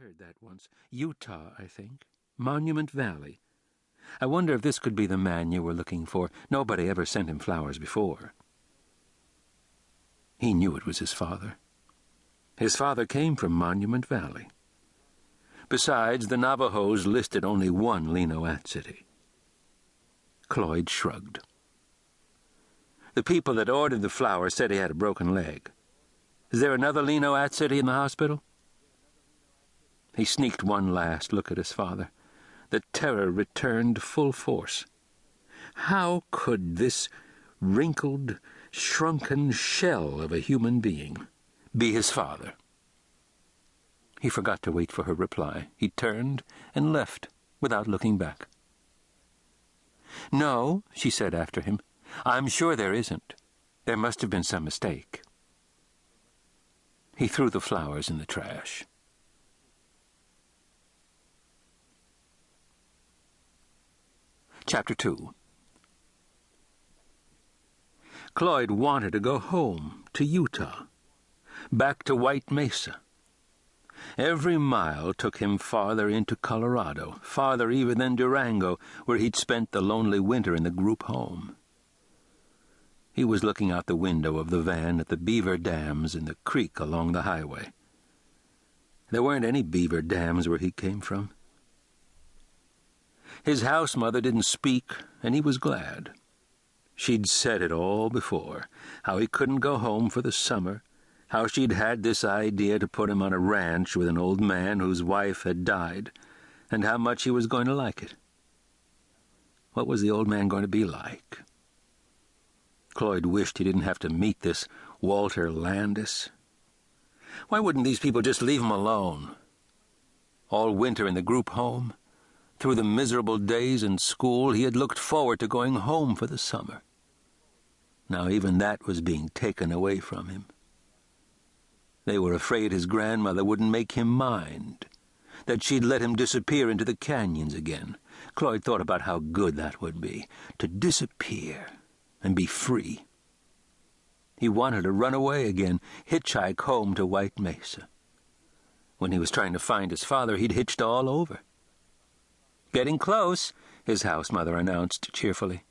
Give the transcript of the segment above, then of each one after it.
heard that once. Utah, I think. Monument Valley. I wonder if this could be the man you were looking for. Nobody ever sent him flowers before. He knew it was his father. His father came from Monument Valley. Besides, the Navajos listed only one Linoat city. Cloyd shrugged. The people that ordered the flowers said he had a broken leg. Is there another Linoat city in the hospital? He sneaked one last look at his father. The terror returned full force. How could this wrinkled, shrunken shell of a human being be his father? He forgot to wait for her reply. He turned and left without looking back. "No," she said after him. "I'm sure there isn't. There must have been some mistake." He threw the flowers in the trash. Chapter 2. Cloyd wanted to go home, to Utah, back to White Mesa. Every mile took him farther into Colorado, farther even than Durango, where he'd spent the lonely winter in the group home. He was looking out the window of the van at the beaver dams in the creek along the highway. There weren't any beaver dams where he came from. His house mother didn't speak, and he was glad. She'd said it all before, how he couldn't go home for the summer, how she'd had this idea to put him on a ranch with an old man whose wife had died, and how much he was going to like it. What was the old man going to be like? Cloyd wished he didn't have to meet this Walter Landis. Why wouldn't these people just leave him alone? All winter in the group home, through the miserable days in school, he had looked forward to going home for the summer. Now even that was being taken away from him. They were afraid his grandmother wouldn't make him mind, that she'd let him disappear into the canyons again. Cloyd thought about how good that would be, to disappear and be free. He wanted to run away again, hitchhike home to White Mesa. When he was trying to find his father, he'd hitched all over. "Getting close," his house mother announced cheerfully.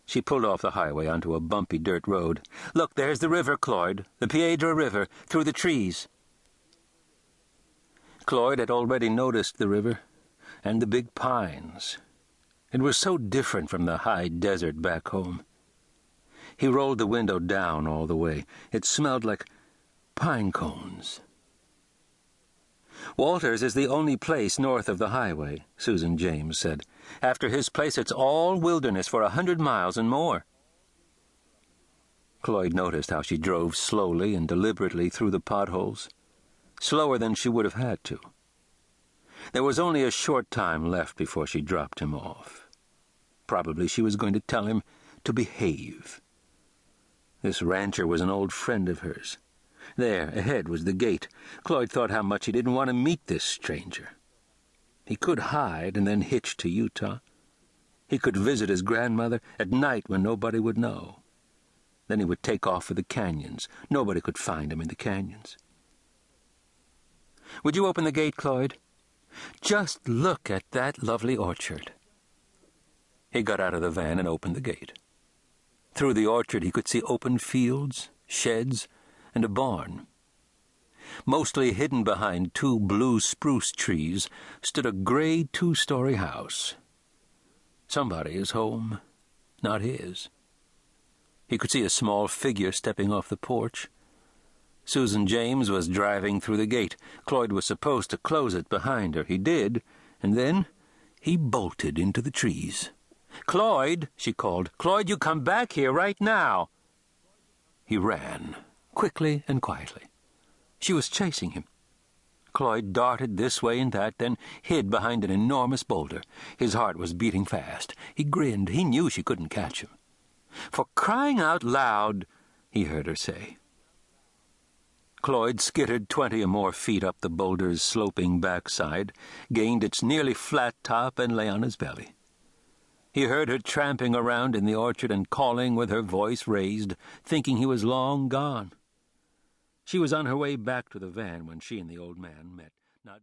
She pulled off the highway onto a bumpy dirt road. "Look, there's the river, Cloyd, the Piedra River, through the trees." Cloyd had already noticed the river and the big pines. It was so different from the high desert back home. He rolled the window down all the way. It smelled like pine cones. "Walter's is the only place north of the highway," Susan James said. "After his place, it's all wilderness for 100 miles and more." Cloyd noticed how she drove slowly and deliberately through the potholes, slower than she would have had to. There was only a short time left before she dropped him off. Probably she was going to tell him to behave. This rancher was an old friend of hers. There, ahead, was the gate. Cloyd thought how much he didn't want to meet this stranger. He could hide and then hitch to Utah. He could visit his grandmother at night when nobody would know. Then he would take off for the canyons. Nobody could find him in the canyons. "Would you open the gate, Cloyd? Just look at that lovely orchard." He got out of the van and opened the gate. Through the orchard he could see open fields, sheds, and a barn. Mostly hidden behind 2 blue spruce trees stood a gray 2-story house. Somebody's home, not his. He could see a small figure stepping off the porch. Susan James was driving through the gate. Cloyd was supposed to close it behind her. He did, and then he bolted into the trees. "Cloyd," she called. "Cloyd, you come back here right now." He ran, quickly and quietly. She was chasing him. Cloyd darted this way and that, then hid behind an enormous boulder. His heart was beating fast. He grinned. He knew she couldn't catch him. "For crying out loud," he heard her say. Cloyd skittered 20 or more feet up the boulder's sloping backside, gained its nearly flat top, and lay on his belly. He heard her tramping around in the orchard and calling with her voice raised, thinking he was long gone. She was on her way back to the van when she and the old man met.